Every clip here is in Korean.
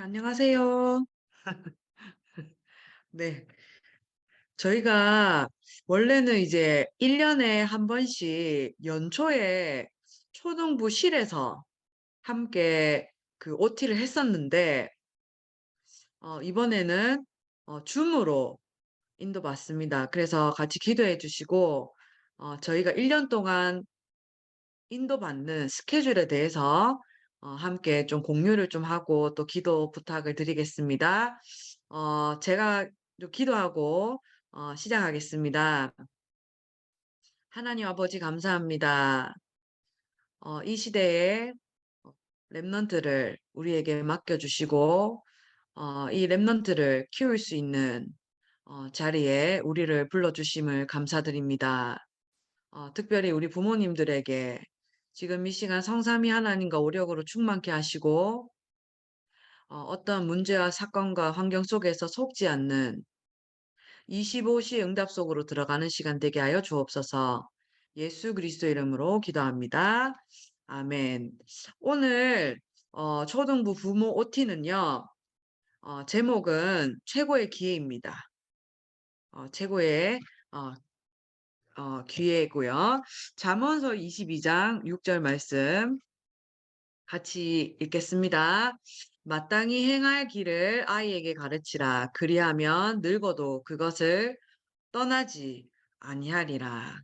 네, 안녕하세요. 네, 저희가 원래는 이제 1년에 한 번씩 연초에 초등부실에서 함께 그 OT를 했었는데, 이번에는 줌으로 인도받습니다. 그래서 같이 기도해 주시고, 저희가 1년 동안 인도받는 스케줄에 대해서 함께 좀 공유를 좀 하고 또 기도 부탁을 드리겠습니다. 제가 좀 기도하고 시작하겠습니다. 하나님 아버지 감사합니다. 이 시대에 어 렘넌트를 우리에게 맡겨 주시고 이 렘넌트를 키울 수 있는 자리에 우리를 불러 주심을 감사드립니다. 특별히 우리 부모님들에게 지금 이 시간 성삼위 하나님과 오력으로 충만케 하시고 어떤 문제와 사건과 환경 속에서 속지 않는 25시 응답 속으로 들어가는 시간 되게 하여 주옵소서. 예수 그리스도 이름으로 기도합니다. 아멘. 오늘 초등부 부모 OT는요. 제목은 최고의 기회입니다. 최고의 어 기회고요. 잠언서 22장 6절 말씀 같이 읽겠습니다. 마땅히 행할 길을 아이에게 가르치라. 그리하면 늙어도 그것을 떠나지 아니하리라.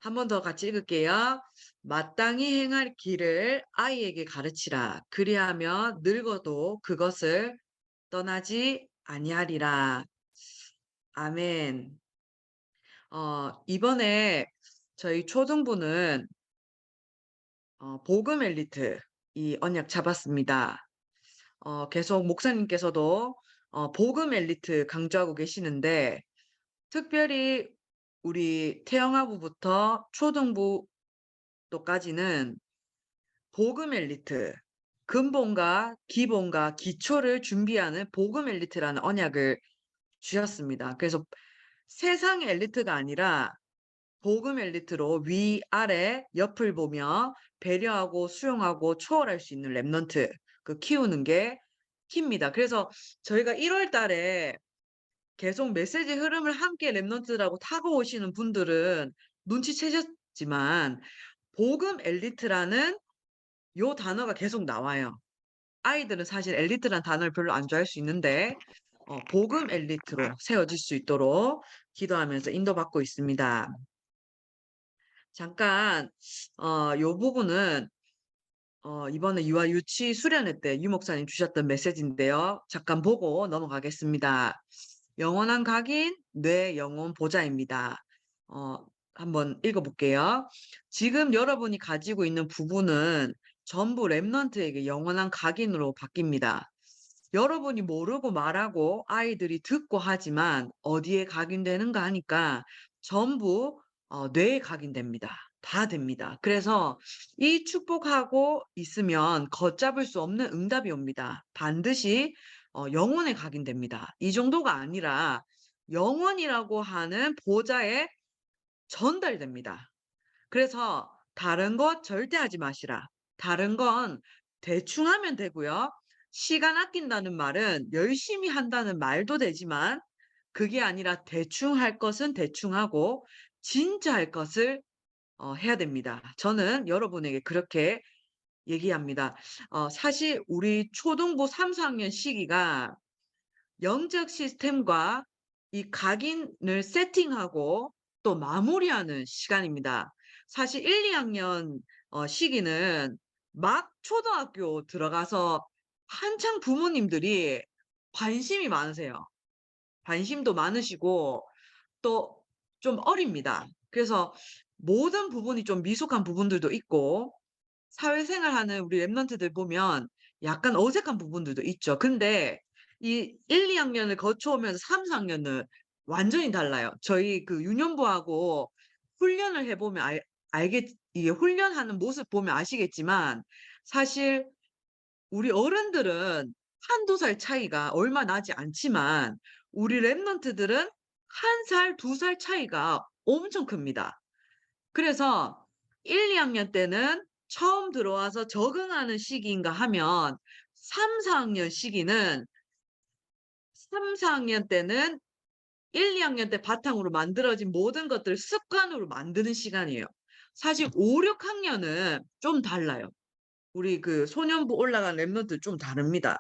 한 번 더 같이 읽을게요. 마땅히 행할 길을 아이에게 가르치라. 그리하면 늙어도 그것을 떠나지 아니하리라. 아멘. 이번에 저희 초등부는 복음 엘리트 이 언약 잡았습니다. 계속 목사님께서도 복음 엘리트 강조하고 계시는데 특별히 우리 태영아부부터 초등부도까지는 복음 엘리트, 근본과 기본과 기초를 준비하는 복음 엘리트라는 언약을 주셨습니다. 그래서 세상 엘리트가 아니라 복음 엘리트로 위아래 옆을 보며 배려하고 수용하고 초월할 수 있는 랩넌트 그 키우는 게 키입니다. 그래서 저희가 1월 달에 계속 메시지 흐름을 함께 랩넌트라고 타고 오시는 분들은 눈치채셨지만 복음 엘리트라는 요 단어가 계속 나와요. 아이들은 사실 엘리트란 단어를 별로 안 좋아할 수 있는데 복음 엘리트로 세워질 수 있도록 기도하면서 인도받고 있습니다. 잠깐 요 부분은 이번에 유아 유치 수련회 때 유 목사님 주셨던 메시지인데요. 잠깐 보고 넘어가겠습니다. 영원한 각인 뇌 영혼 보좌입니다. 어 한번 읽어 볼게요. 지금 여러분이 가지고 있는 부분은 전부 랩넌트에게 영원한 각인으로 바뀝니다. 여러분이 모르고 말하고 아이들이 듣고 하지만 어디에 각인되는가 하니까 전부 뇌에 각인됩니다. 다 됩니다. 그래서 이 축복하고 있으면 걷잡을 수 없는 응답이 옵니다. 반드시 영혼에 각인됩니다. 이 정도가 아니라 영혼이라고 하는 보좌에 전달됩니다. 그래서 다른 것 절대 하지 마시라. 다른 건 대충 하면 되고요. 시간 아낀다는 말은 열심히 한다는 말도 되지만 그게 아니라 대충 할 것은 대충 하고 진짜 할 것을 해야 됩니다. 저는 여러분에게 그렇게 얘기합니다. 사실 우리 초등부 3, 4학년 시기가 영적 시스템과 이 각인을 세팅하고 또 마무리하는 시간입니다. 사실 1, 2학년 시기는 막 초등학교 들어가서 한창 부모님들이 관심이 많으세요. 관심도 많으시고 또 좀 어립니다. 그래서 모든 부분이 좀 미숙한 부분들도 있고 사회생활하는 우리 랩런트들 보면 약간 어색한 부분들도 있죠. 근데 이 1-2학년을 거쳐오면서 3-4학년은 완전히 달라요. 저희 그 유년부하고 훈련을 해 보면 알겠 이게 훈련하는 모습 보면 아시겠지만 사실 우리 어른들은 1-2살 차이가 얼마 나지 않지만 우리 랩런트들은 1 살, 2살 차이가 엄청 큽니다. 그래서 1-2학년 때는 처음 들어와서 적응하는 시기인가 하면 3, 4학년 시기는 3, 4학년 때는 1, 2학년 때 바탕으로 만들어진 모든 것들을 습관으로 만드는 시간이에요. 사실 5, 6학년은 좀 달라요. 우리 그 소년부 올라간 랩런트 좀 다릅니다.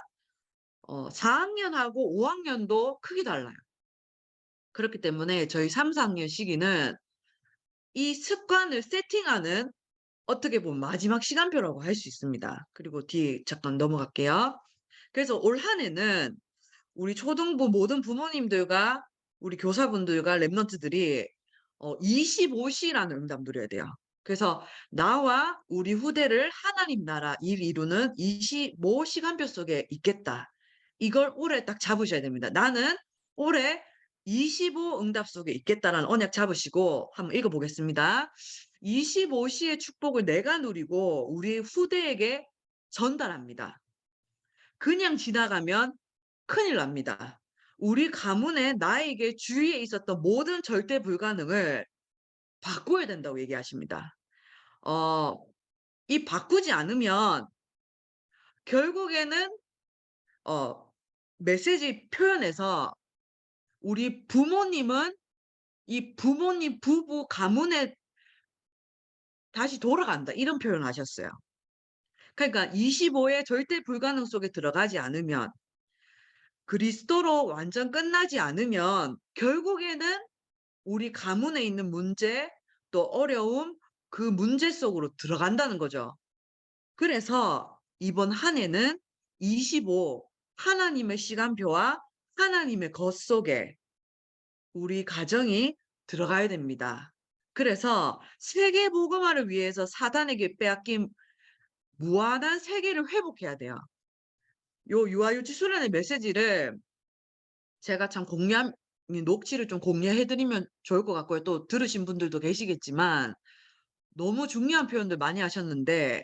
4학년하고 5학년도 크게 달라요. 그렇기 때문에 저희 3, 4학년 시기는 이 습관을 세팅하는 어떻게 보면 마지막 시간표라고 할 수 있습니다. 그리고 뒤에 잠깐 넘어갈게요. 그래서 올 한 해는 우리 초등부 모든 부모님들과 우리 교사분들과 랩런트들이 25시라는 응답 누려야 돼요. 그래서 나와 우리 후대를 하나님 나라 일 이루는 25 시간표 속에 있겠다. 이걸 올해 딱 잡으셔야 됩니다. 나는 올해 25 응답 속에 있겠다라는 언약 잡으시고 한번 읽어보겠습니다. 25시의 축복을 내가 누리고 우리 후대에게 전달합니다. 그냥 지나가면 큰일 납니다. 우리 가문에 나에게 주위에 있었던 모든 절대 불가능을 바꿔야 된다고 얘기하십니다. 이 바꾸지 않으면 결국에는 메시지 표현에서 우리 부모님은 이 부모님 부부 가문에 다시 돌아간다 이런 표현을 하셨어요. 그러니까 25의 절대 불가능 속에 들어가지 않으면 그리스도로 완전 끝나지 않으면 결국에는 우리 가문에 있는 문제 또 어려움 그 문제 속으로 들어간다는 거죠. 그래서 이번 한 해는 25 하나님의 시간표와 하나님의 것 속에 우리 가정이 들어가야 됩니다. 그래서 세계 복음화를 위해서 사단에게 빼앗긴 무한한 세계를 회복해야 돼요. 요 유아유치 수련의 메시지를 제가 참 녹취를 좀 공유해 드리면 좋을 것 같고요. 또 들으신 분들도 계시겠지만 너무 중요한 표현들 많이 하셨는데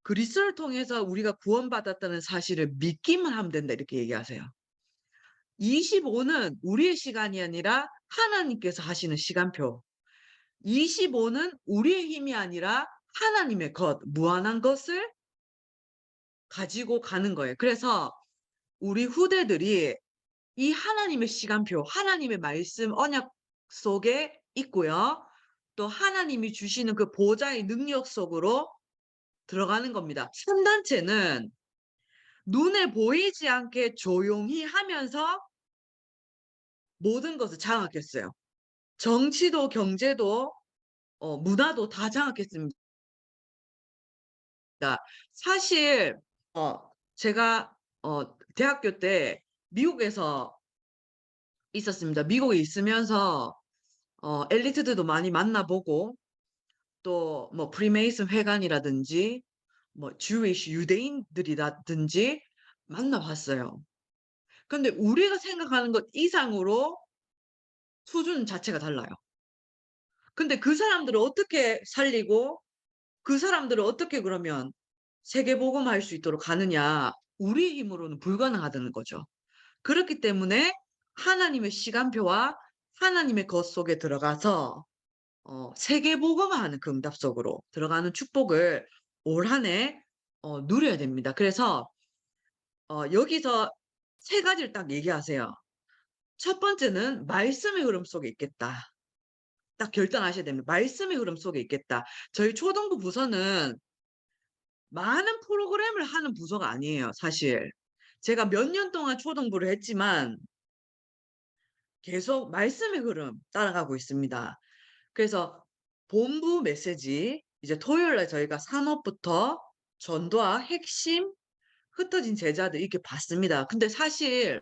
그리스도를 통해서 우리가 구원받았다는 사실을 믿기만 하면 된다 이렇게 얘기하세요. 25는 우리의 시간이 아니라 하나님께서 하시는 시간표. 25는 우리의 힘이 아니라 하나님의 것, 무한한 것을 가지고 가는 거예요. 그래서 우리 후대들이 이 하나님의 시간표, 하나님의 말씀 언약 속에 있고요. 또 하나님이 주시는 그 보좌의 능력 속으로 들어가는 겁니다. 3단체는 눈에 보이지 않게 조용히 하면서 모든 것을 장악했어요. 정치도 경제도 문화도 다 장악했습니다. 사실 제가 대학교 때 미국에서 있었습니다. 미국에 있으면서 엘리트들도 많이 만나보고 또 뭐 프리메이슨 회관이라든지 뭐 주위시 유대인들이라든지 만나봤어요. 근데 우리가 생각하는 것 이상으로 수준 자체가 달라요. 근데 그 사람들을 어떻게 살리고 그 사람들을 어떻게 그러면 세계복음화할 수 있도록 가느냐. 우리의 힘으로는 불가능하다는 거죠. 그렇기 때문에 하나님의 시간표와 하나님의 것 속에 들어가서 세계복음화하는 그 응답 속으로 들어가는 축복을 올 한 해 누려야 됩니다. 그래서 여기서 세 가지를 딱 얘기하세요. 첫 번째는 말씀의 흐름 속에 있겠다. 딱 결단하셔야 됩니다. 말씀의 흐름 속에 있겠다. 저희 초등부 부서는 많은 프로그램을 하는 부서가 아니에요, 사실. 제가 몇 년 동안 초등부를 했지만 계속 말씀의 흐름 따라가고 있습니다. 그래서 본부 메시지 이제 토요일 날 저희가 산업부터 전도와 핵심, 흩어진 제자들 이렇게 봤습니다. 근데 사실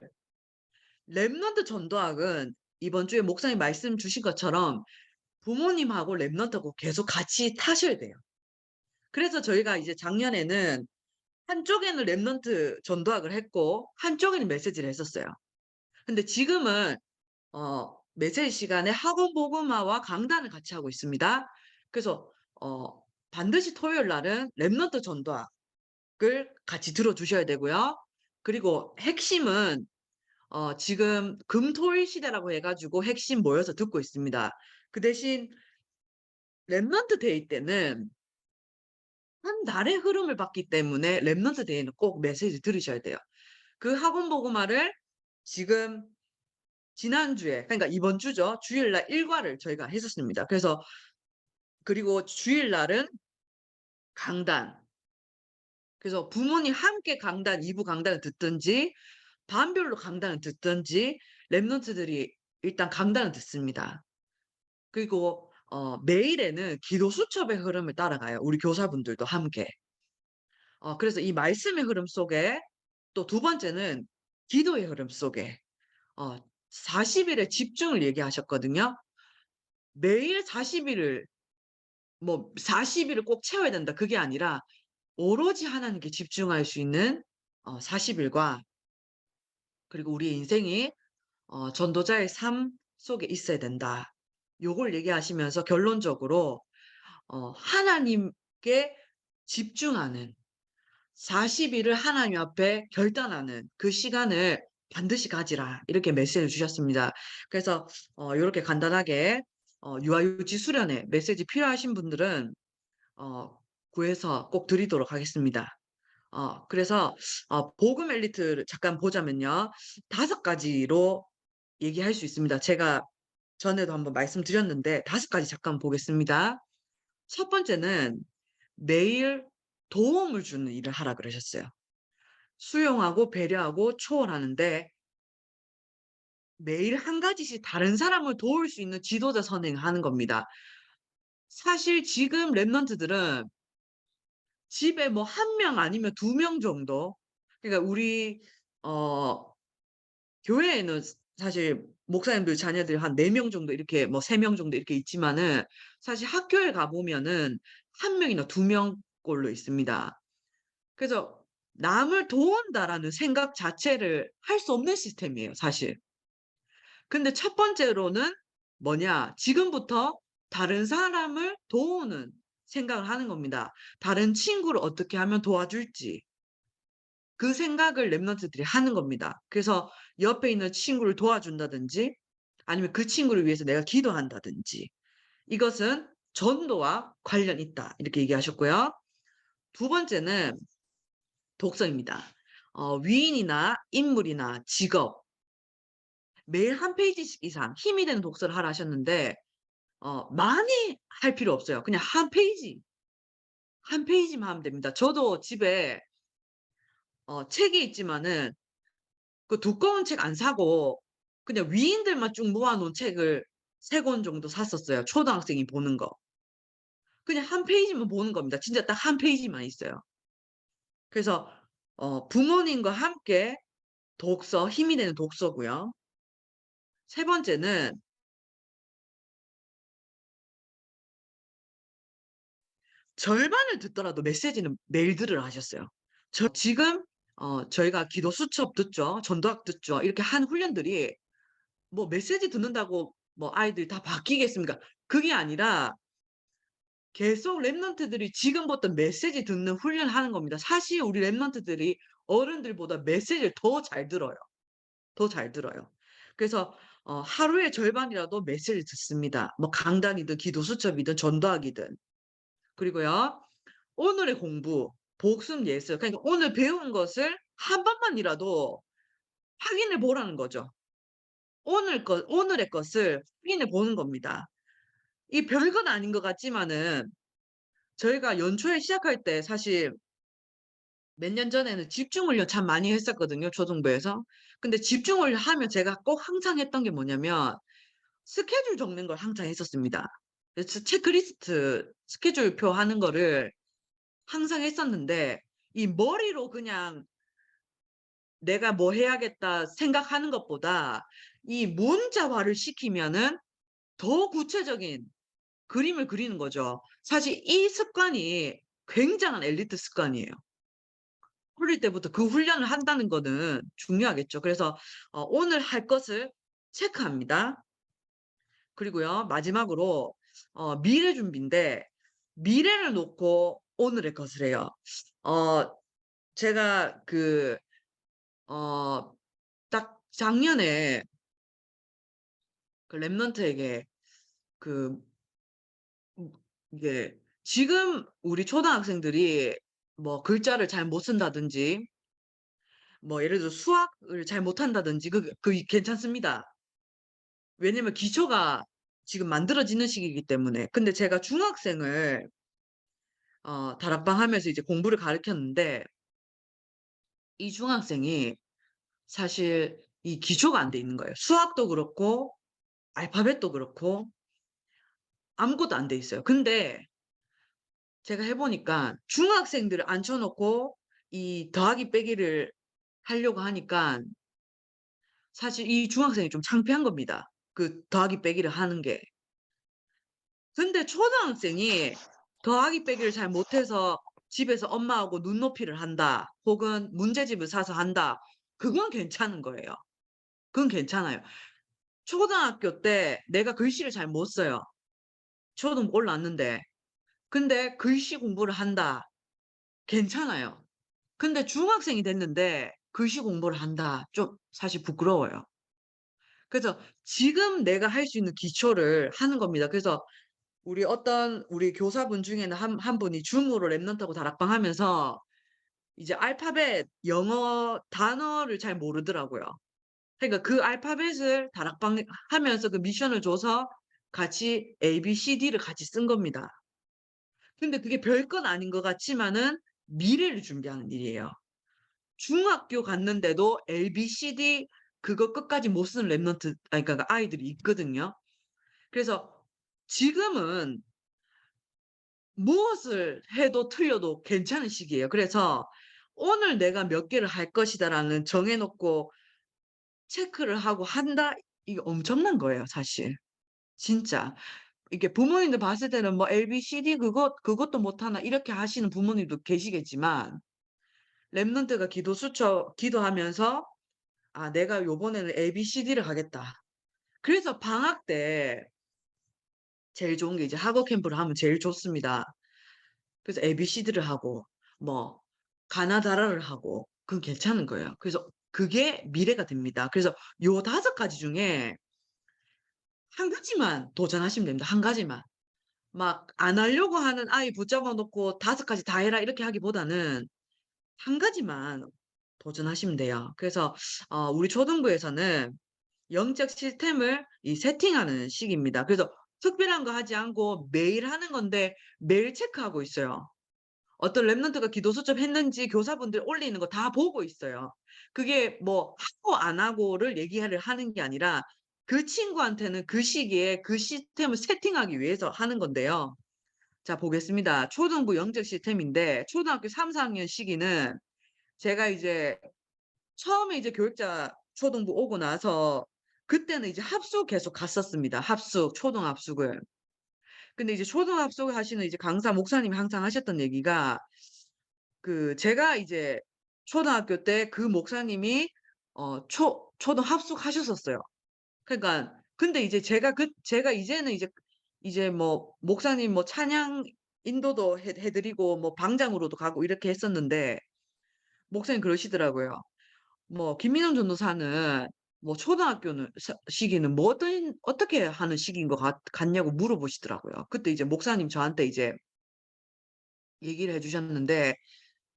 랩넌트 전도학은 이번 주에 목사님 말씀 주신 것처럼 부모님하고 랩넌트하고 계속 같이 타셔야 돼요. 그래서 저희가 이제 작년에는 한쪽에는 랩넌트 전도학을 했고 한쪽에는 메시지를 했었어요. 근데 지금은 메시지 시간에 학원 복음화와 강단을 같이 하고 있습니다. 그래서 반드시 토요일 날은 랩넌트 전도학을 같이 들어주셔야 되고요. 그리고 핵심은 지금 금토일 시대라고 해가지고 핵심 모여서 듣고 있습니다. 그 대신 랩넌트 데이 때는 한 달의 흐름을 봤기 때문에 랩넌트 데이는 꼭 메시지 들으셔야 돼요. 그 학원 보고마를 지금 지난주에, 그러니까 이번 주죠. 주일날 일과를 저희가 했었습니다. 그리고 주일날은 강단. 그래서 부모님 함께 강단, 2부 강단을 듣든지 반별로 강단을 듣든지 랩넌트들이 일단 강단을 듣습니다. 그리고 매일에는 기도 수첩의 흐름을 따라가요. 우리 교사분들도 함께. 그래서 이 말씀의 흐름 속에 또 두 번째는 기도의 흐름 속에 40일의 집중을 얘기하셨거든요. 매일 40일을 뭐 40일을 꼭 채워야 된다 그게 아니라 오로지 하나님께 집중할 수 있는 40일과 그리고 우리의 인생이 전도자의 삶 속에 있어야 된다. 요걸 얘기하시면서 결론적으로 하나님께 집중하는 40일을 하나님 앞에 결단하는 그 시간을 반드시 가지라. 이렇게 메시지를 주셨습니다. 그래서 요렇게 간단하게 유아유치 수련회 메시지 필요하신 분들은 구해서 꼭 드리도록 하겠습니다. 그래서 복음 엘리트를 잠깐 보자면요. 5가지로 얘기할 수 있습니다. 제가 전에도 한번 말씀드렸는데 5가지 잠깐 보겠습니다. 첫 번째는 매일 도움을 주는 일을 하라 그러셨어요. 수용하고 배려하고 초월하는데 매일 한 가지씩 다른 사람을 도울 수 있는 지도자 선행하는 겁니다. 사실 지금 랩런트들은 집에 뭐 1명 아니면 2명 정도, 그러니까 우리 교회에는 사실 목사님들 자녀들이 한 4명 정도 이렇게 뭐 3명 정도 이렇게 있지만은 사실 학교에 가 보면은 1명이나 2명 꼴로 있습니다. 그래서 남을 도운다라는 생각 자체를 할 수 없는 시스템이에요, 사실. 근데 첫 번째로는 뭐냐? 지금부터 다른 사람을 도우는 생각을 하는 겁니다. 다른 친구를 어떻게 하면 도와줄지. 그 생각을 랩런트들이 하는 겁니다. 그래서 옆에 있는 친구를 도와준다든지 아니면 그 친구를 위해서 내가 기도한다든지 이것은 전도와 관련 있다. 이렇게 얘기하셨고요. 두 번째는 독서입니다. 위인이나 인물이나 직업 매일 한 페이지씩 이상 힘이 되는 독서를 하라 하셨는데 많이 할 필요 없어요. 그냥 한 페이지, 한 페이지만 하면 됩니다. 저도 집에 책이 있지만은 그 두꺼운 책 안 사고 그냥 위인들만 쭉 모아 놓은 책을 3권 정도 샀었어요. 초등학생이 보는 거. 그냥 한 페이지만 보는 겁니다. 진짜 딱 한 페이지만 있어요. 그래서 부모님과 함께 독서, 힘이 되는 독서고요. 세 번째는 절반을 듣더라도 메시지는 매일 들으라 하셨어요. 지금 저희가 기도 수첩 듣죠. 전도학 듣죠. 이렇게 한 훈련들이 뭐 메시지 듣는다고 뭐 아이들이 다 바뀌겠습니까? 그게 아니라 계속 랩런트들이 지금부터 메시지 듣는 훈련을 하는 겁니다. 사실 우리 랩런트들이 어른들보다 메시지를 더 잘 들어요. 더 잘 들어요. 그래서 하루의 절반이라도 메시지를 듣습니다. 뭐 강단이든 기도 수첩이든 전도학이든. 그리고요. 오늘의 공부, 복습 예습. 그러니까 오늘 배운 것을 한 번만이라도 확인해 보라는 거죠. 오늘의 것을 확인해 보는 겁니다. 이 별건 아닌 것 같지만은 저희가 연초에 시작할 때 사실 몇 년 전에는 집중 훈련 참 많이 했었거든요, 초등부에서. 근데 집중 훈련 하면 제가 꼭 항상 했던 게 뭐냐면 스케줄 적는 걸 항상 했었습니다. 그래서 체크리스트, 스케줄표 하는 거를 항상 했었는데 이 머리로 그냥 '내가 뭐 해야겠다.' 생각하는 것보다 이 문자화를 시키면은 더 구체적인 그림을 그리는 거죠. 사실 이 습관이 굉장한 엘리트 습관이에요. 어릴 때부터 그 훈련을 한다는 거는 중요하겠죠. 그래서 오늘 할 것을 체크합니다. 그리고요 마지막으로 미래 준비인데 미래를 놓고 오늘의 것을 해요. 어 제가 어 딱 작년에 그 랩런트에게 그 이게 지금 우리 초등학생들이 뭐 글자를 잘 못 쓴다든지 뭐 예를 들어 수학을 잘 못한다든지 괜찮습니다. 왜냐면 기초가 지금 만들어지는 시기이기 때문에. 근데 제가 중학생을 다락방 하면서 이제 공부를 가르쳤는데 이 중학생이 사실 이 기초가 안 돼 있는 거예요. 수학도 그렇고 알파벳도 그렇고 아무것도 안 돼 있어요. 근데 제가 해 보니까 중학생들을 앉혀 놓고 이 더하기 빼기를 하려고 하니까 사실 이 중학생이 좀 창피한 겁니다. 그 더하기 빼기를 하는 게. 근데 초등학생이 더하기 빼기를 잘 못해서 집에서 엄마하고 눈높이를 한다. 혹은 문제집을 사서 한다. 그건 괜찮은 거예요. 그건 괜찮아요. 초등학교 때 내가 글씨를 잘 못 써요. 초등 올랐는데. 근데 글씨 공부를 한다. 괜찮아요. 근데 중학생이 됐는데 글씨 공부를 한다. 좀 사실 부끄러워요. 그래서 지금 내가 할 수 있는 기초를 하는 겁니다. 그래서 우리 교사분 중에는 한 분이 줌으로 랩넌트하고 다락방 하면서 이제 알파벳 영어 단어를 잘 모르더라고요. 그러니까 그 알파벳을 다락방 하면서 그 미션을 줘서 같이 ABCD를 같이 쓴 겁니다. 근데 그게 별건 아닌 것 같지만은 미래를 준비하는 일이에요. 중학교 갔는데도 ABCD 그거 끝까지 못 쓰는 랩넌트 그러니까 아이들이 있거든요. 그래서 지금은 무엇을 해도 틀려도 괜찮은 시기예요. 그래서 '오늘 내가 몇 개를 할 것이다.'라는 정해 놓고 체크를 하고 한다? 이게 엄청난 거예요 사실. 진짜. 이게 부모님들 봤을 때는 뭐 "ABCD 그것도 못하나?" 이렇게 하시는 부모님도 계시겠지만 랩넌트가 기도하면서 '아 내가 요번에는 ABCD를 하겠다.' 그래서 방학 때 제일 좋은 게 이제 학업 캠프를 하면 제일 좋습니다. 그래서 ABCD를 하고 뭐 가나다라를 하고 그건 괜찮은 거예요. 그래서 그게 미래가 됩니다. 그래서 요 5 가지 중에 한 가지만 도전하시면 됩니다. 한 가지만. 막 안 하려고 하는 아이 붙잡아 놓고 5 가지 다 해라 이렇게 하기보다는 한 가지만 도전하시면 돼요. 그래서 우리 초등부에서는 영적 시스템을 이 세팅하는 시기입니다. 그래서 특별한 거 하지 않고 매일 하는 건데 매일 체크하고 있어요. 어떤 랩런트가 기도 수첩했는지 교사분들 올리는 거 다 보고 있어요. 그게 뭐 하고 안 하고를 얘기를 하는 게 아니라 그 친구한테는 그 시기에 그 시스템을 세팅하기 위해서 하는 건데요. 자 보겠습니다. 초등부 영적 시스템인데 초등학교 3-4 학년 시기는 제가 이제 처음에 이제 교육자 초등부 오고 나서 그때는 이제 합숙 계속 갔었습니다. 합숙, 초등 합숙을. 근데 이제 초등 합숙을 하시는 이제 강사 목사님이 항상 하셨던 얘기가 제가 이제 초등학교 때 그 목사님이 초등 합숙하셨었어요. 그러니까 근데 이제 제가 이제는 이제 뭐 목사님 뭐 찬양 인도도 해 드리고 뭐 방장으로도 가고 이렇게 했었는데 목사님 그러시더라고요. 뭐 "김민원 전도사는 뭐 초등학교는 시기는 뭐 어떻게 하는 시기인 것 같냐."고 물어보시더라고요. 그때 이제 목사님 저한테 이제 얘기를 해 주셨는데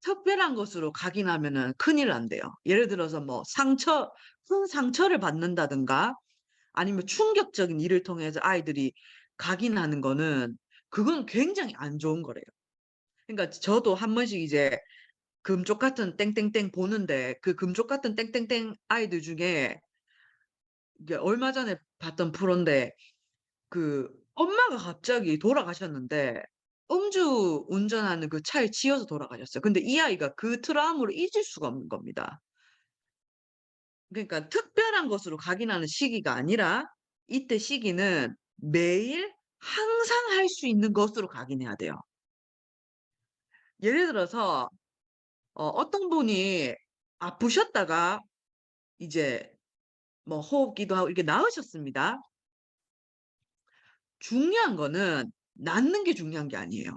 특별한 것으로 각인하면은 큰일 난대요. 예를 들어서 뭐 큰 상처를 받는다든가 아니면 충격적인 일을 통해서 아이들이 각인하는 거는 그건 굉장히 안 좋은 거래요. 그러니까 저도 한 번씩 이제 금쪽 같은 땡땡땡 보는데 그 금쪽 같은 땡땡땡 아이들 중에 이게 얼마 전에 봤던 프로인데 엄마가 갑자기 돌아가셨는데 음주 운전하는 그 차에 치여서 돌아가셨어요. 근데 이 아이가 그 트라우마를 잊을 수가 없는 겁니다. 그러니까 특별한 것으로 각인하는 시기가 아니라 이때 시기는 매일 항상 할 수 있는 것으로 각인해야 돼요. 예를 들어서 어떤 분이 아프셨다가 이제 뭐 호흡기도 하고 이렇게 나으셨습니다. 중요한 거는 낫는 게 중요한 게 아니에요.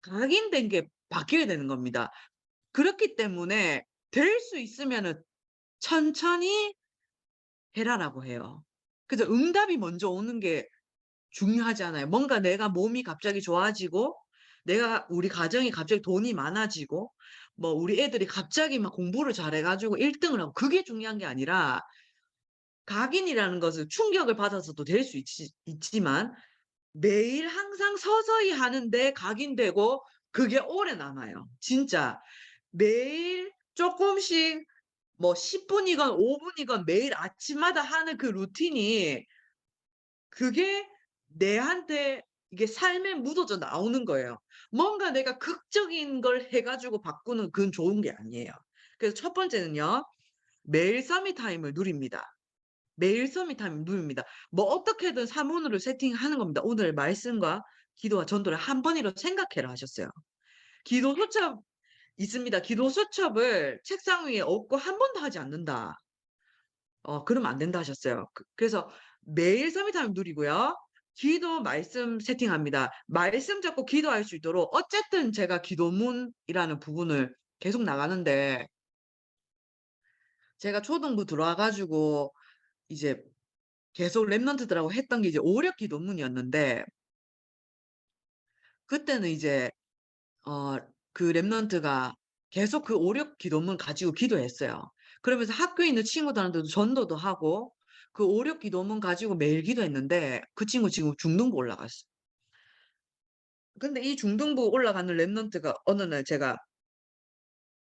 각인된 게 바뀌어야 되는 겁니다. 그렇기 때문에 될 수 있으면은 "천천히 해라."라고 해요. 그래서 응답이 먼저 오는 게 중요하지 않아요. 뭔가 내가 몸이 갑자기 좋아지고 우리 가정이 갑자기 돈이 많아지고 뭐 우리 애들이 갑자기 막 공부를 잘해 가지고 1 등을 하고 그게 중요한 게 아니라 각인이라는 것은 충격을 받아서도 될 수 있지만 매일 항상 서서히 하는데 각인되고 그게 오래 남아요. 진짜 매일 쪼끔씩 뭐 10 분이건 5 분이건 매일 아침마다 하는 그 루틴이 그게 내한테 이게 삶에 묻어져 나오는 거예요. 뭔가 내가 극적인 걸 해 가지고 바꾸는 그건 좋은 게 아니에요. 그래서 첫 번째는요. 매일 서밋 타임을 누립니다. 매일 서밋 타임을 누립니다. 뭐 어떻게든 사문으로 세팅하는 겁니다. 오늘 말씀과 기도와 전도를 한 번이라도 생각해라 하셨어요. 기도 수첩 있습니다. 기도 수첩을 책상 위에 엎고 한 번도 하지 않는다. 그러면 안 된다 하셨어요. 그래서 매일 서밋타임 누리고요. 기도 말씀 세팅합니다. 말씀 잡고 기도할 수 있도록 어쨌든 제가 기도문이라는 부분을 계속 나가는데 제가 초등부 들어와 가지고 이제 계속 랩런트들하고 했던 게 이제 오력 기도문이었는데 그때는 이제 어 그 랩런트가 계속 그 오력 기도문 가지고 기도했어요. 그러면서 학교에 있는 친구들한테도 전도도 하고 그 오력 기도문 가지고 매일 기도했는데 그 친구 지금 중등부 올라갔어요. 근데 이 중등부 올라가는 랩런트가 어느 날 제가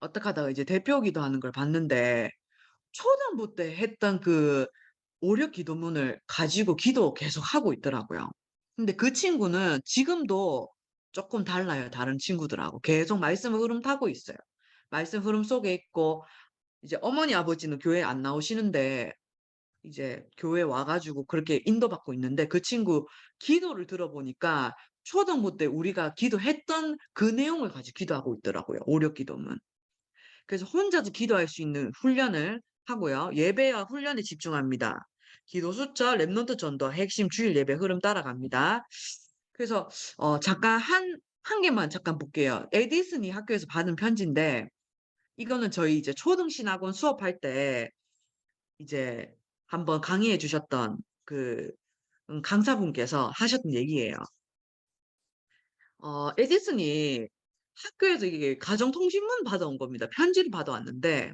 어떻게 하다가 이제 대표 기도하는 걸 봤는데 초등부 때 했던 그 오력 기도문을 가지고 기도 계속하고 있더라고요. 근데 그 친구는 지금도 쪼끔 달라요, 다른 친구들하고. 계속 말씀 흐름 타고 있어요. 말씀 흐름 속에 있고 이제 어머니 아버지는 교회 안 나오시는데 이제 교회 와 가지고 그렇게 인도받고 있는데 그 친구 기도를 들어보니까 초등부 때 우리가 기도했던 그 내용을 가지고 기도하고 있더라고요, 오력 기도문. 그래서 혼자도 기도할 수 있는 훈련을 하고요. 예배와 훈련에 집중합니다. 기도 수철, 랩넌트 전도, 핵심 주일 예배 흐름 따라갑니다. 그래서 잠깐 한 개만 잠깐 볼게요. 에디슨이 학교에서 받은 편지인데 이거는 저희 이제 초등 신학원 수업할 때 이제 한번 강의해 주셨던 그 강사분께서 하셨던 얘기예요. 에디슨이 학교에서 이게 가정통신문 받아온 겁니다. 편지를 받아왔는데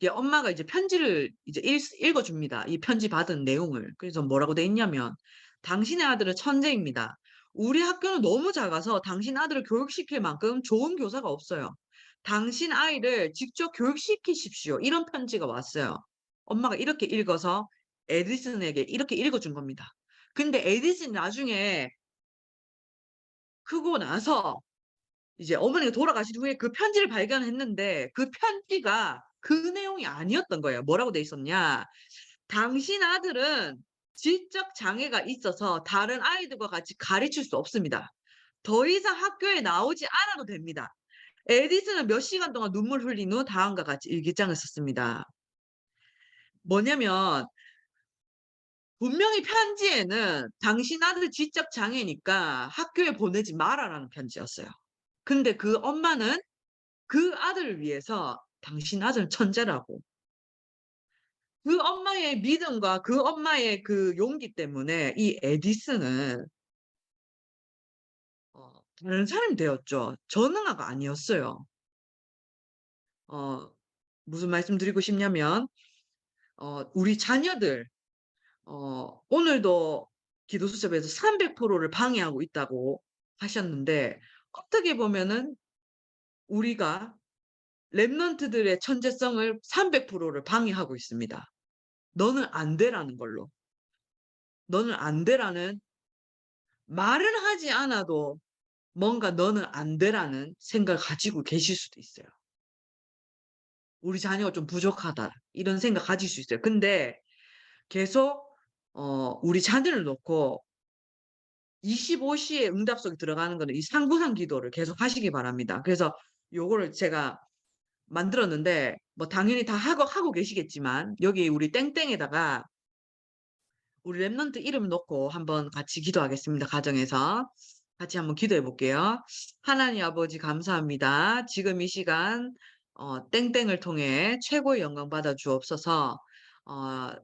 이게 엄마가 이제 편지를 이제 읽어 줍니다. 이 편지 받은 내용을. 그래서 뭐라고 돼 있냐면 "당신의 아들은 천재입니다. 우리 학교는 너무 작아서 당신 아들을 교육시킬 만큼 좋은 교사가 없어요. 당신 아이를 직접 교육시키십시오." 이런 편지가 왔어요. 엄마가 이렇게 읽어서 에디슨에게 이렇게 읽어 준 겁니다. 근데 에디슨이 나중에 크고 나서 이제 어머니가 돌아가신 후에 그 편지를 발견했는데 그 편지가 그 내용이 아니었던 거예요. 뭐라고 돼 있었냐. "당신 아들은 지적 장애가 있어서 다른 아이들과 같이 가르칠 수 없습니다. 더 이상 학교에 나오지 않아도 됩니다." 에디슨은 몇 시간 동안 눈물 흘린 후 다음과 같이 일기장을 썼습니다. 뭐냐면 분명히 편지에는 "당신 아들 지적 장애니까 학교에 보내지 마라."라는 편지였어요. 근데 그 엄마는 그 아들을 위해서 당신 아들은 천재라고. 그 엄마의 믿음과 그 엄마의 그 용기 때문에 이 에디슨은 다른 사람이 되었죠. 전능아가 아니었어요. 어 무슨 말씀 드리고 싶냐면 우리 자녀들 오늘도 기도 수첩에서 300%를 방해하고 있다고 하셨는데 어떻게 보면은 우리가 랩런트들의 천재성을 300%를 방해하고 있습니다. "너는 안 돼."라는 걸로. "너는 안 돼."라는 말을 하지 않아도 뭔가 "너는 안 돼."라는 생각을 가지고 계실 수도 있어요. '우리 자녀가 좀 부족하다.' 이런 생각 가질 수 있어요. 근데 계속 우리 자녀를 놓고 25 시에 응답속에 들어가는 거는 이 상부상 기도를 계속 하시기 바랍니다. 그래서 요거를 제가 만들었는데 뭐 당연히 다 하고 계시겠지만 여기 우리 땡땡에다가 우리 랩런트 이름 넣고 한번 같이 기도하겠습니다, 가정에서. 같이 한번 기도해 볼게요. 하나님 아버지 감사합니다. 지금 이 시간 땡땡을 통해 최고의 영광 받아 주옵소서.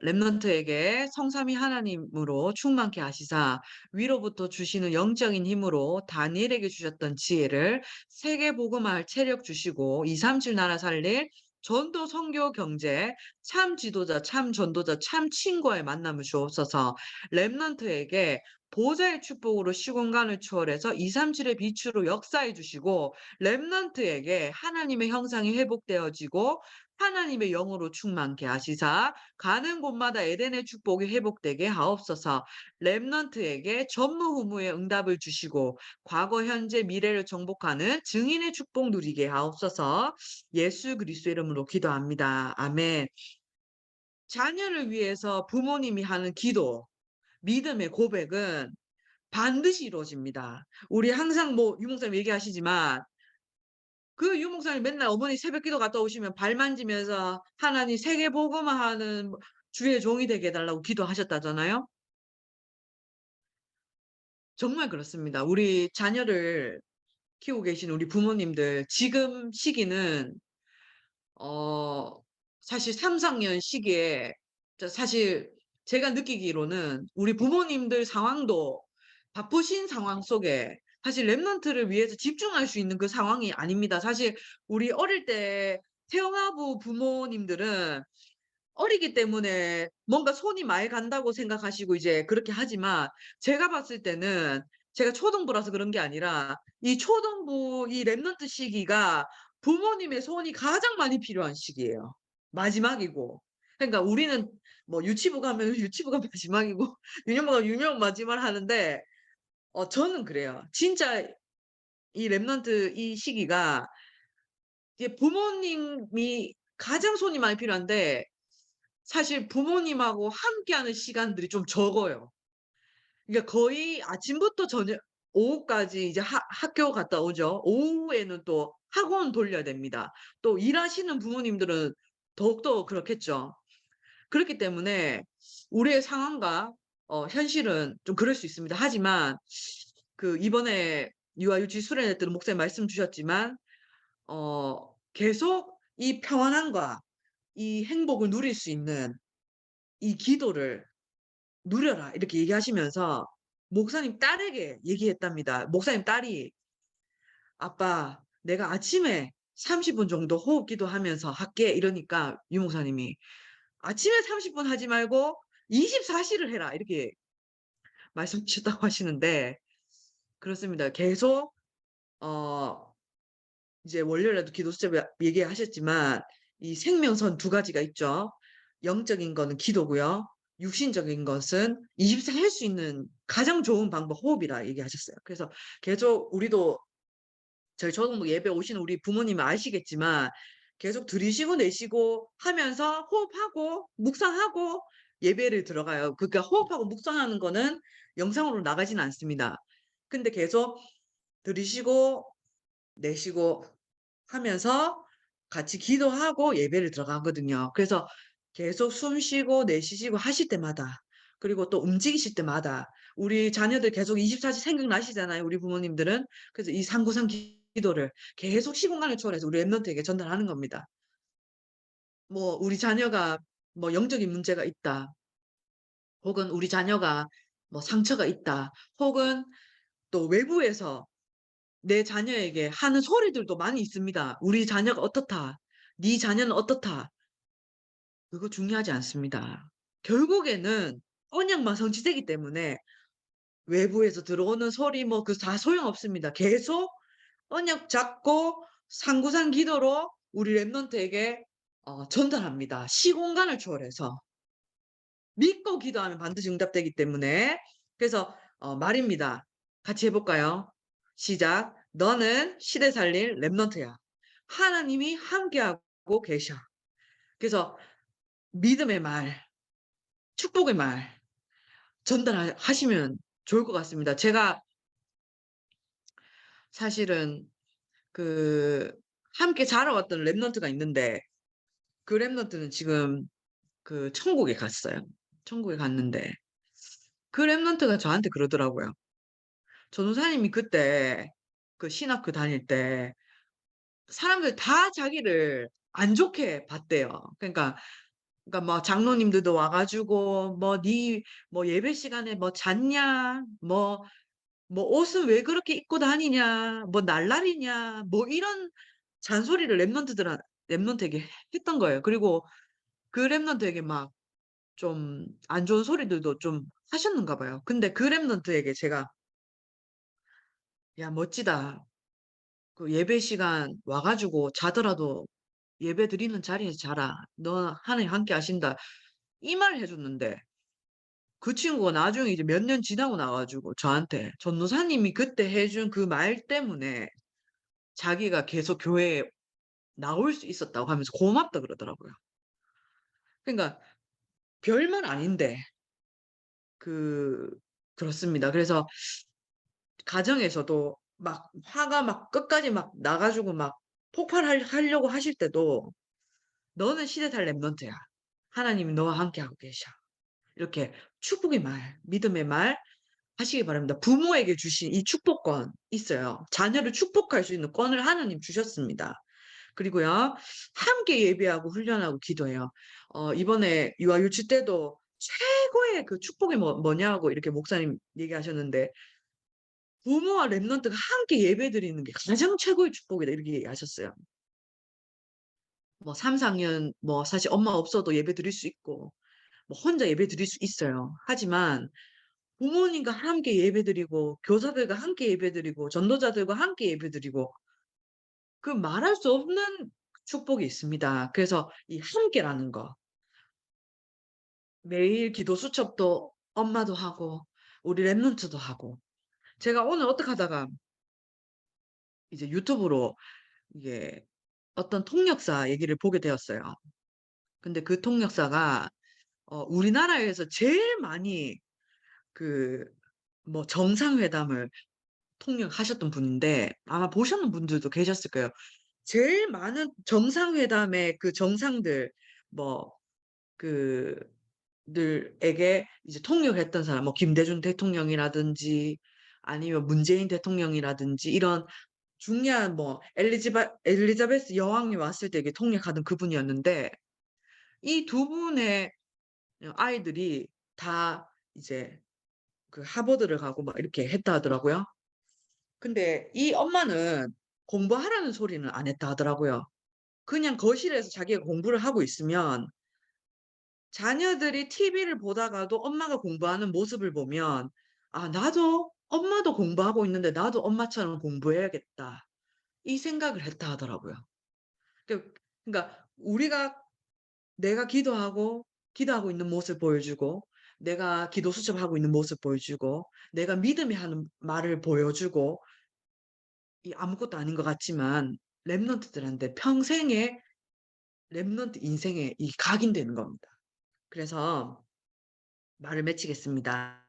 렘넌트에게 성삼위 하나님으로 충만케 하시사 위로부터 주시는 영적인 힘으로 다니엘에게 주셨던 지혜를 세계 복음화할 체력 주시고 237 나라 살릴 전도 선교 경제 참 지도자 참 전도자 참 친구와의 만남을 주옵소서. 렘넌트에게 보좌의 축복으로 시공간을 초월해서 237의 빛으로 역사해 주시고 렘넌트에게 하나님의 형상이 회복되어지고 하나님의 영으로 충만케 하시사 가는 곳마다 에덴의 축복이 회복되게 하옵소서. 렘넌트에게 전무후무의 응답을 주시고 과거, 현재, 미래를 정복하는 증인의 축복 누리게 하옵소서. 예수 그리스도의 이름으로 기도합니다. 아멘. 자녀를 위해서 부모님이 하는 기도, 믿음의 고백은 반드시 이루어집니다. 우리 항상 뭐 유목사님 얘기하시지만 그 유목사님 맨날 어머니 새벽기도 갔다 오시면 발 만지면서 하나님 세계 복음화하는 주의 종이 되게 해달라고 기도하셨다잖아요. 정말 그렇습니다. 우리 자녀를 키우고 계신 우리 부모님들 지금 시기는 어 사실 3-4년 시기에 사실 제가 느끼기로는 우리 부모님들 상황도 바쁘신 상황 속에 사실 렘넌트를 위해서 집중할 수 있는 그 상황이 아닙니다. 사실 우리 어릴 때 태어나부 부모님들은 어리기 때문에 뭔가 손이 많이 간다고 생각하시고 이제 그렇게 하지만 제가 봤을 때는 제가 초등부라서 그런 게 아니라 이 초등부 이 랩넌트 시기가 부모님의 손이 가장 많이 필요한 시기예요. 마지막이고. 그러니까 우리는 뭐 유치부 가면 유치부가 마지막이고 유년부 가면 유년 마지막 하는데 저는 그래요. 진짜 이 랩넌트 이 시기가 이게 부모님이 가장 손이 많이 필요한데 사실 부모님하고 함께하는 시간들이 좀 적어요. 그러니까 거의 아침부터 저녁 오후까지 이제 학교 갔다 오죠. 오후에는 또 학원 돌려야 됩니다. 또 일하시는 부모님들은 더욱더 그렇겠죠. 그렇기 때문에 우리의 상황과 현실은 좀 그럴 수 있습니다. 하지만 그 이번에 유아 유치 수련회 때도 목사님 말씀 주셨지만 계속 이 평안함과 이 행복을 누릴 수 있는 이 기도를 누려라 이렇게 얘기하시면서 목사님 딸에게 얘기했답니다. 목사님 딸이 "아빠 내가 아침에 30분 정도 호흡 기도하면서 할게." 이러니까 유 목사님이 "아침에 30분 하지 말고 24시를 해라." 이렇게 말씀하셨다고 하시는데 그렇습니다. 계속 어 이제 월요일에도 기도 수첩에 얘기하셨지만 이 생명선 두 가지가 있죠. 영적인 거는 기도고요. 육신적인 것은 24 할 수 있는 가장 좋은 방법 호흡이라 얘기하셨어요. 그래서 계속 우리도 저희 초등부 예배 오시는 우리 부모님은 아시겠지만 계속 들이쉬고 내쉬고 하면서 호흡하고 묵상하고 예배를 들어가요. 그러니까 호흡하고 묵상하는 거는 영상으로 나가지는 않습니다. 근데 계속 들이쉬고 내쉬고 하면서 같이 기도하고 예배를 들어가거든요. 그래서 계속 숨 쉬고 내쉬시고 하실 때마다 그리고 또 움직이실 때마다 우리 자녀들 계속 24시 생각나시잖아요, 우리 부모님들은. 그래서 이 상구상 기도를 계속 시공간을 초월해서 우리 랩런트에게 전달하는 겁니다. 뭐 우리 자녀가 뭐 영적인 문제가 있다. 혹은 우리 자녀가 뭐 상처가 있다. 혹은 또 외부에서 내 자녀에게 하는 소리들도 많이 있습니다. "우리 자녀가 어떻다. 네 자녀는 어떻다." 그거 중요하지 않습니다. 결국에는 언약만 성취되기 때문에 외부에서 들어오는 소리 뭐 그 다 소용없습니다. 계속 언약 잡고 상구상 기도로 우리 랩넌트에게 전달합니다. 시공간을 초월해서. 믿고 기도하면 반드시 응답되기 때문에 그래서 말입니다. 같이 해 볼까요? 시작. "너는 시대 살릴 랩넌트야. 하나님이 함께하고 계셔." 그래서 믿음의 말, 축복의 말 전달하시면 좋을 것 같습니다. 제가 사실은 그 함께 자라왔던 랩넌트가 있는데 그 랩넌트는 지금 그 천국에 갔어요. 천국에 갔는데 그 랩넌트가 저한테 그러더라고요. 전도사님이 그때 그 신학교 다닐 때 사람들 다 자기를 안 좋게 봤대요. 그러니까 그러니까 뭐 장로님들도 와 가지고 뭐 예배 시간에 뭐 잤냐? 뭐 옷은 왜 그렇게 입고 다니냐? 뭐 날라리냐? 뭐 이런 잔소리를 랩런트에게 했던 거예요. 그리고 그 랩런트에게 막 좀 안 좋은 소리들도 좀 하셨는가 봐요. 근데 그 랩런트에게 제가 "야 멋지다. 그 예배 시간 와 가지고 자더라도 예배 드리는 자리에서 자라. 너 하나님 함께 하신다." 이 말을 해 줬는데 그 친구가 나중에 이제 몇 년 지나고 나 가지고 저한테 전도사님이 그때 해준 그 말 때문에 자기가 계속 교회에 나올 수 있었다고 하면서 고맙다 그러더라고요. 그러니까 별말 아닌데 그 그렇습니다. 그래서 가정에서도 막 화가 막 끝까지 막 나 가지고 막 하려고 하실 때도 "너는 시대살 랩런트야. 하나님이 너와 함께하고 계셔." 이렇게 축복의 말, 믿음의 말 하시기 바랍니다. 부모에게 주신 이 축복권 있어요. 자녀를 축복할 수 있는 권을 하나님 주셨습니다. 그리고요. 함께 예배하고 훈련하고 기도해요. 이번에 유아 유치 때도 최고의 그 축복이 뭐냐고 이렇게 목사님 얘기하셨는데 "부모와 랩런트가 함께 예배드리는 게 가장 최고의 축복이다." 이렇게 얘기하셨어요. 뭐 3-4년 뭐 사실 엄마 없어도 예배드릴 수 있고 뭐 혼자 예배드릴 수 있어요. 하지만 부모님과 함께 예배드리고 교사들과 함께 예배드리고 전도자들과 함께 예배드리고 그 말할 수 없는 축복이 있습니다. 그래서 이 함께라는 거. 매일 기도 수첩도 엄마도 하고 우리 랩런트도 하고. 제가 오늘 어떻게 하다가 이제 유튜브로 이게 어떤 통역사 얘기를 보게 되었어요. 근데 그 통역사가 우리나라에서 제일 많이 그 뭐 정상회담을 통역하셨던 분인데 아마 보셨는 분들도 계셨을 거예요. 제일 많은 정상회담의 그 정상들 뭐 그 들에게 이제 통역했던 사람 뭐 김대중 대통령이라든지 아니면 문재인 대통령이라든지 이런 중요한 뭐 엘리자베스 여왕이 왔을 때 이렇게 통역하던 그분이었는데 이 두 분의 아이들이 다 이제 그 하버드를 가고 막 이렇게 했다 하더라고요. 근데 이 엄마는 공부하라는 소리는 안 했다 하더라고요. 그냥 거실에서 자기가 공부를 하고 있으면 자녀들이 TV를 보다가도 엄마가 공부하는 모습을 보면 '아 나도 엄마도 공부하고 있는데 나도 엄마처럼 공부해야겠다.' 이 생각을 했다 하더라고요. 그 그러니까 내가 기도하고 있는 모습 보여주고 내가 기도 수첩하고 있는 모습 보여주고 내가 믿음이 하는 말을 보여주고 이 아무것도 아닌 것 같지만 랩런트들한테 평생의 랩런트 인생의 이 각인되는 겁니다. 그래서 말을 맺히겠습니다.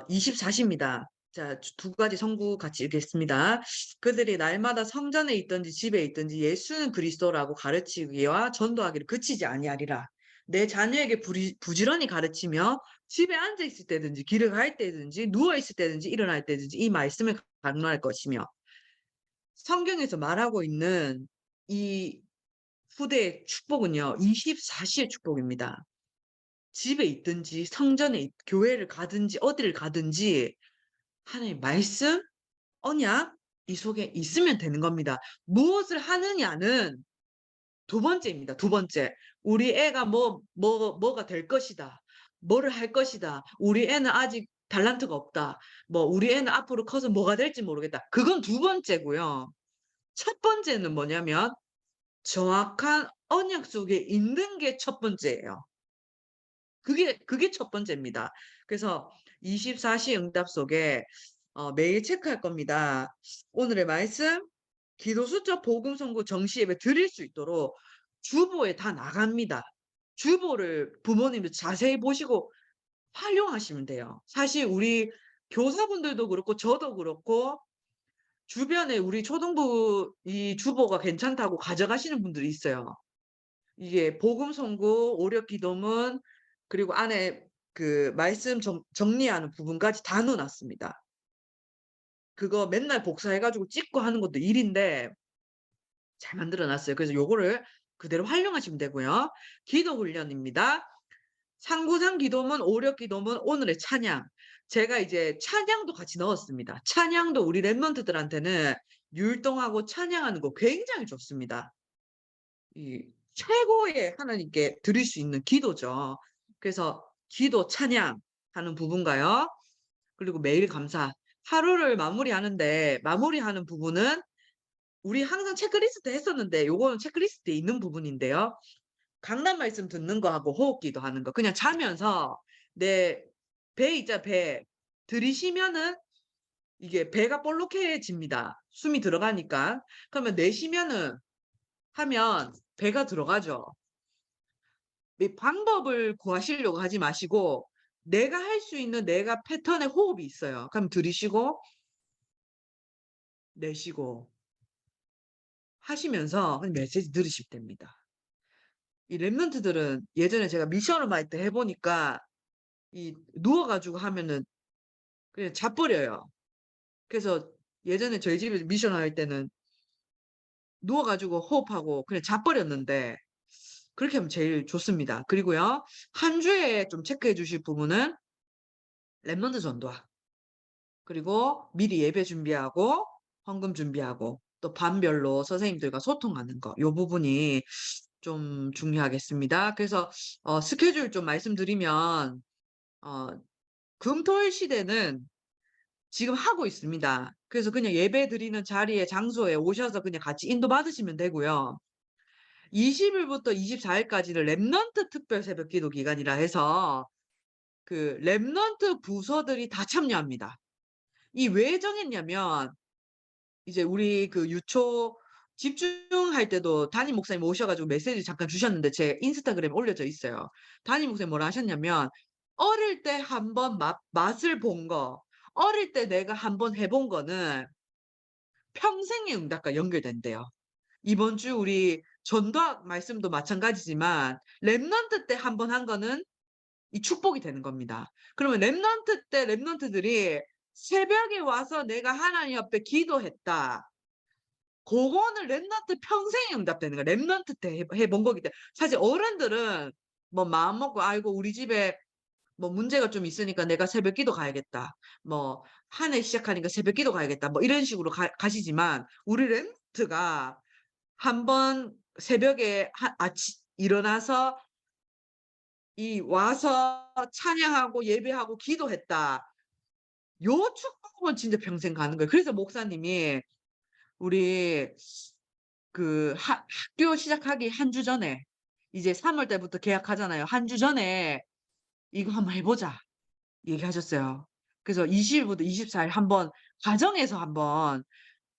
24 시입니다. 자 두 가지 성구 같이 읽겠습니다. 그들이 날마다 성전에 있든지 집에 있든지 예수는 그리스도라고 가르치기와 전도하기를 그치지 아니하리라. 내 자녀에게 부지런히 가르치며 집에 앉아 있을 때든지 길을 갈 때든지 누워 있을 때든지 일어날 때든지 이 말씀을 강론할 것이며 성경에서 말하고 있는 이 후대의 축복은요. 24 시의 축복입니다. 집에 있든지 교회를 가든지 어디를 가든지 하나님의 말씀, 언약 이 속에 있으면 되는 겁니다. 무엇을 하느냐는 두 번째입니다. 두 번째. 우리 애가 뭐가 될 것이다. 뭐를 할 것이다. 우리 애는 아직 달란트가 없다. 뭐 우리 애는 앞으로 커서 뭐가 될지 모르겠다. 그건 두 번째고요. 첫 번째는 뭐냐면 정확한 언약 속에 있는 게 첫 번째예요. 그게 첫 번째입니다. 그래서 24시 응답 속에 매일 체크할 겁니다. 오늘의 말씀, 기도 수첩 복음 선고 정시 예배 드릴 수 있도록 주보에 다 나갑니다. 주보를 부모님도 자세히 보시고 활용하시면 돼요. 사실 우리 교사분들도 그렇고 저도 그렇고 주변에 우리 초등부 이 주보가 괜찮다고 가져가시는 분들이 있어요. 이게 복음 선고, 오력 기도문 그리고 안에 그 말씀 정리하는 부분까지 다 넣어 놨습니다. 그거 맨날 복사해 가지고 찍고 하는 것도 일인데 잘 만들어 놨어요. 그래서 요거를 그대로 활용하시면 되고요. 기도 훈련입니다. 상구상 기도문, 오력 기도문, 오늘의 찬양. 제가 이제 찬양도 같이 넣었습니다. 찬양도 우리 랩런트들한테는 율동하고 찬양하는 거 굉장히 좋습니다. 이 최고의 하나님께 드릴 수 있는 기도죠. 그래서 기도 찬양하는 부분가요. 그리고 매일 감사. 하루를 마무리하는데 마무리하는 부분은 우리 항상 체크리스트 했었는데 요거는 체크리스트에 있는 부분인데요. 강단 말씀 듣는 거하고 호흡기도 하는 거. 그냥 자면서 내 배 있자 배 들이쉬면은 이게 배가 볼록해집니다. 숨이 들어가니까. 그러면 내쉬면은 하면 배가 들어가죠. 이 방법을 구하시려고 하지 마시고 내가 할 수 있는 내가 패턴의 호흡이 있어요. 그럼 들이쉬고 내쉬고 하시면서 그냥 메시지 들으시면 됩니다. 이 랩런트들은 예전에 제가 미션을 많이 때 해보니까 이 누워가지고 하면은 그냥 자버려요. 그래서 예전에 저희 집에 미션 할 때는 누워가지고 호흡하고 그냥 자버렸는데 그렇게 하면 제일 좋습니다. 그리고요, 한 주에 좀 체크해 주실 부분은 랩런트 전도와 그리고 미리 예배 준비하고 헌금 준비하고 또 반별로 선생님들과 소통하는 거, 요 부분이 좀 중요하겠습니다. 그래서 스케줄 좀 말씀드리면 금토일 시대는 지금 하고 있습니다. 그래서 그냥 예배 드리는 자리에 장소에 오셔서 그냥 같이 인도받으시면 되고요. 20일부터 24일까지는 랩넌트 특별 새벽 기도 기간이라 해서 그 랩넌트 부서들이 다 참여합니다. 이 왜 정했냐면 이제 우리 그 유초 집중할 때도 담임 목사님 오셔가지고 메시지 잠깐 주셨는데 제 인스타그램에 올려져 있어요. 담임 목사님 뭐라 하셨냐면 어릴 때 한번 맛을 본 거, 어릴 때 내가 한번 해본 거는 평생의 응답과 연결된대요. 이번 주 우리 전도학 말씀도 마찬가지지만 랩넌트 때 한번 한 거는 이 축복이 되는 겁니다. 그러면 랩넌트 때 랩넌트들이 새벽에 와서 내가 하나님 앞에 기도했다. 그거는 랩넌트 평생에 응답되는 거야. 랩넌트 때 해본 거기 때문에. 사실 어른들은 뭐 마음 먹고 아이고 우리 집에 뭐 문제가 좀 있으니까 내가 새벽 기도 가야겠다. 뭐 한 해 시작하니까 새벽 기도 가야겠다. 뭐 이런 식으로 가시지만 우리 랩넌트가 한번 새벽에 아침 일어나서 이 와서 찬양하고 예배하고 기도했다. 요 축복은 진짜 평생 가는 거예요. 그래서 목사님이 우리 그 학교 시작하기 한 주 전에 이제 3월 때부터 계약하잖아요. 한 주 전에 이거 한번 해보자 얘기하셨어요. 그래서 20일부터 24일 한번 가정에서 한번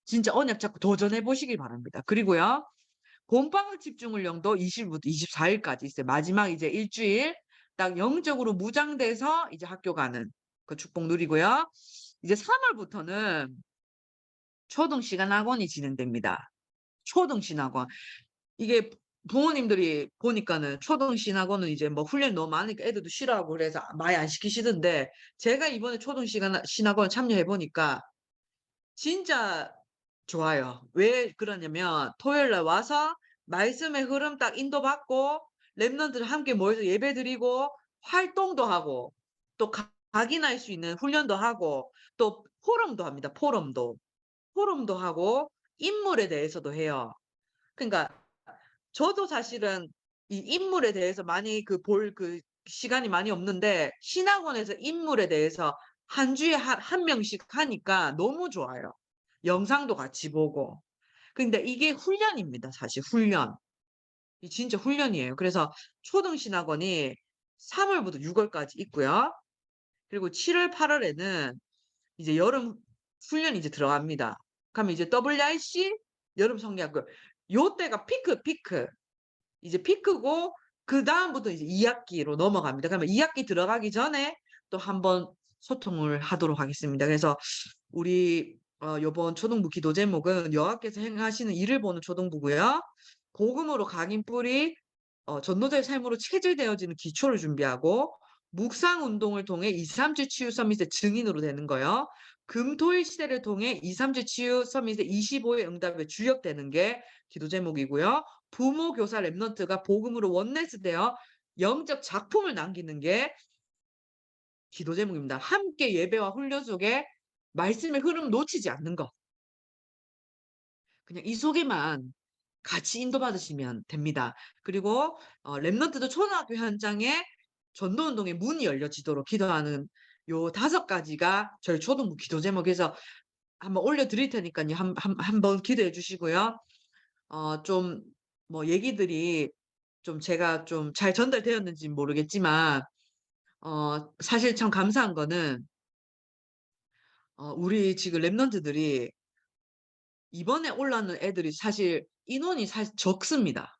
진짜 언약 잡고 도전해 보시길 바랍니다. 그리고요. 봄방학 집중훈련도 20일부터 24일까지 있어요. 마지막 이제 일주일 딱 영적으로 무장돼서 이제 학교 가는 그 축복 누리고요. 이제 3월부터는 초등 시간 학원이 진행됩니다. 초등 신학원. 이게 부모님들이 보니까는 초등 신학원은 이제 뭐 훈련이 너무 많으니까 애들도 싫어하고 그래서 많이 안 시키시던데 제가 이번에 초등 신학원 참여해 보니까 진짜 좋아요. 왜 그러냐면 토요일 날 와서 말씀의 흐름 딱 인도받고 랩런트들 함께 모여서 예배드리고 활동도 하고 또 각인할 수 있는 훈련도 하고 또 포럼도 합니다. 포럼도 하고 인물에 대해서도 해요. 그러니까 저도 사실은 이 인물에 대해서 많이 볼 시간이 많이 없는데 신학원에서 인물에 대해서 한 주에 한 명씩 하니까 너무 좋아요. 영상도 같이 보고. 근데 이게 훈련입니다. 사실 훈련. 이 진짜 훈련이에요. 그래서 초등 신학원이 3월부터 6월까지 있고요. 그리고 7월, 8월에는 이제 여름 훈련이 이제 들어갑니다. 그러면 이제 WRC 여름 성리학교 요 때가 피크. 이제 피크고 그다음부터 이제 2학기로 넘어갑니다. 그러면 2학기 들어가기 전에 또 한번 소통을 하도록 하겠습니다. 그래서 우리 요번 초등부 기도 제목은 여호와께서 행하시는 일을 보는 초등부고요. 복음으로 각인 뿌리 전도자의 삶으로 체질되어지는 기초를 준비하고 묵상 운동을 통해 2, 3주 치유 서밋의 증인으로 되는 거요. 금, 토, 일 시대를 통해 2, 3주 치유 서밋의 25의 응답에 주역되는 게 기도 제목이고요. 부모, 교사, 랩런트가 복음으로 원내스되어 영적 작품을 남기는 게 기도 제목입니다. 함께 예배와 훈련 속에 말씀의 흐름 놓치지 않는 것. 그냥 이 속에만 같이 인도받으시면 됩니다. 그리고 랩런트도 초등학교 현장에 전도운동의 문이 열려지도록 기도하는 요 5가지가 저희 초등부 기도 제목에서 한번 올려드릴 테니까요. 한번 기도해 주시고요. 좀 뭐 얘기들이 좀 제가 좀 잘 전달되었는지 모르겠지만 사실 참 감사한 거는 우리 지금 랩런트들이 이번에 올라오는 애들이 사실 인원이 사실 적습니다.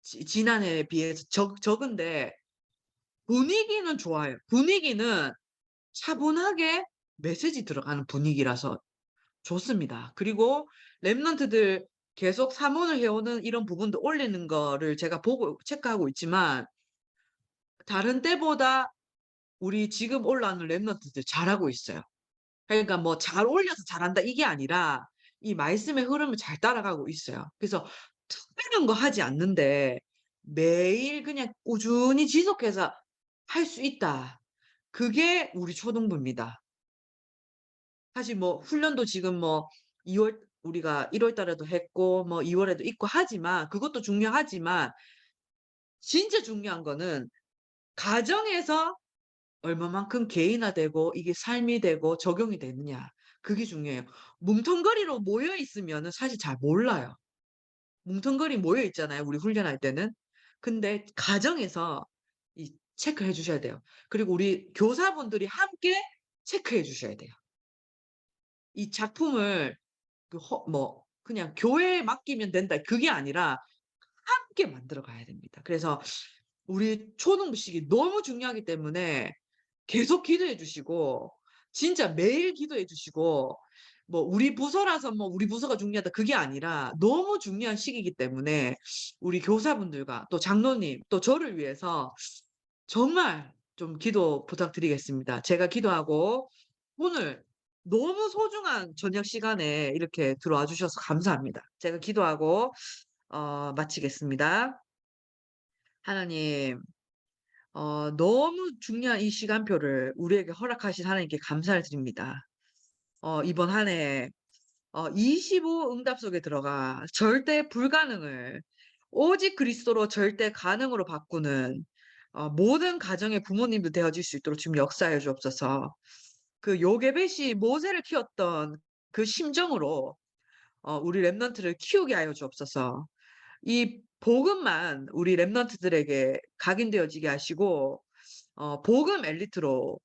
지난해에 비해서 적은데 분위기는 좋아요. 분위기는 차분하게 메시지 들어가는 분위기라서 좋습니다. 그리고 랩런트들 계속 사문을 해오는 이런 부분도 올리는 거를 제가 보고 체크하고 있지만 다른 때보다 우리 지금 올라오는 랩런트들 잘하고 있어요. 그러니까 뭐 잘 올려서 잘한다 이게 아니라 이 말씀의 흐름을 잘 따라가고 있어요. 그래서 특별한 거 하지 않는데 매일 그냥 꾸준히 지속해서 할 수 있다. 그게 우리 초등부입니다. 사실 뭐 훈련도 지금 뭐 2월 우리가 1월 달에도 했고 뭐 2 월에도 있고 하지만 그것도 중요하지만 진짜 중요한 거는 가정에서 얼마만큼 개인화되고 이게 삶이 되고 적용이 되느냐. 그게 중요해요. 뭉텅거리로 모여 있으면은 사실 잘 몰라요. 뭉텅거리 모여 있잖아요, 우리 훈련할 때는. 근데 가정에서 이 체크해 주셔야 돼요. 그리고 우리 교사분들이 함께 체크해 주셔야 돼요. 이 작품을 뭐 그냥 교회에 맡기면 된다 그게 아니라 함께 만들어 가야 됩니다. 그래서 우리 초등부식이 너무 중요하기 때문에 계속 기도해 주시고 진짜 매일 기도해 주시고 뭐 우리 부서라서 뭐 우리 부서가 중요하다 그게 아니라 너무 중요한 시기이기 때문에 우리 교사분들과 또 장로님 또 저를 위해서 정말 좀 기도 부탁드리겠습니다. 제가 기도하고 오늘 너무 소중한 저녁 시간에 이렇게 들어와 주셔서 감사합니다. 제가 기도하고 마치겠습니다. 하나님 너무 중요한 이 시간표를 우리에게 허락하신 하나님께 감사를 드립니다. 이번 한 해 25 응답 속에 들어가 절대 불가능을 오직 그리스도로 절대 가능으로 바꾸는 모든 가정의 부모님도 되어질 수 있도록 지금 역사해 주옵소서. 그 요게벳이 모세를 키웠던 그 심정으로 우리 랩넌트를 키우게 하여 주옵소서. 이 복음만 우리 랩넌트들에게 각인되어지게 하시고 복음 엘리트로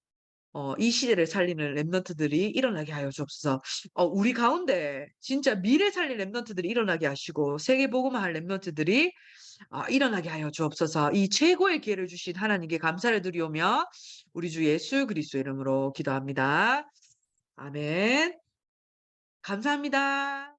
이 시대를 살리는 랩넌트들이 일어나게 하여 주옵소서. 우리 가운데 진짜 미래 살릴 랩넌트들이 일어나게 하시고 세계 복음화할 랩넌트들이 일어나게 하여 주옵소서. 이 최고의 기회를 주신 하나님께 감사를 드리오며 우리 주 예수 그리스도 이름으로 기도합니다. 아멘. 감사합니다.